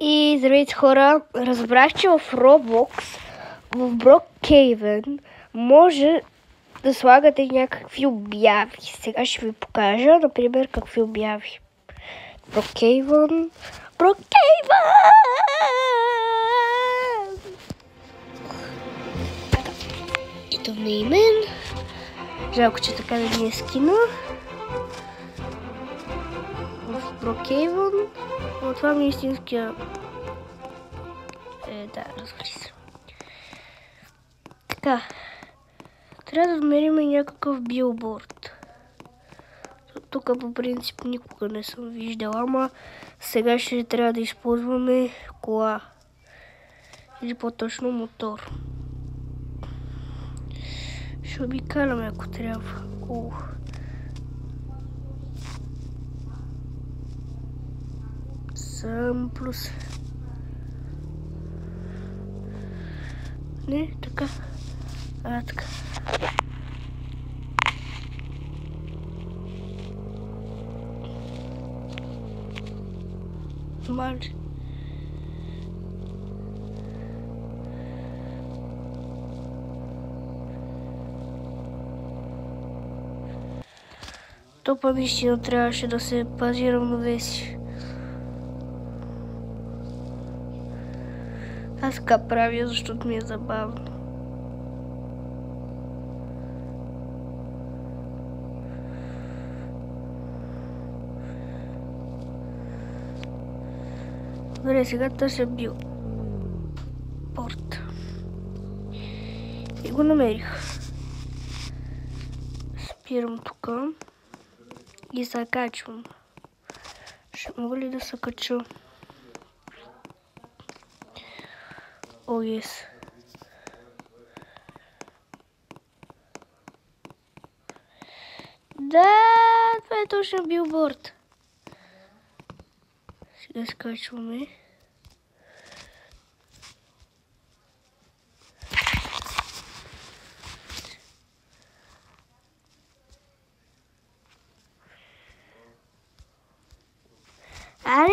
И здравейте хора, разбрах, че в Roblox, в Brookhaven, може да слагате някакви обяви. Сега ще ви покажа, например, какви обяви. Brookhaven! Ето на имен. Жалко, че така да ни е скина. В Brookhaven. Но това ми е истинския... да, развали се. Така. Трябва да намерим и някакъв билборд. Тук по принцип никога не съм виждала, ама сега ще трябва да използваме кола. Или по-точно мотор. Ще обикаляме, ако трябва. Сам плюс. Не, така. Така. Мали. То па наистина трябваше да се пази равновесие. Аз така правя, защото ми е забавно. Добре, сега търся билборд. И го намерих. Спирам тук. И закачвам. Ще мога ли да се кача? О, yes. Да, това е точно билборд. Сега скачваме. Аре,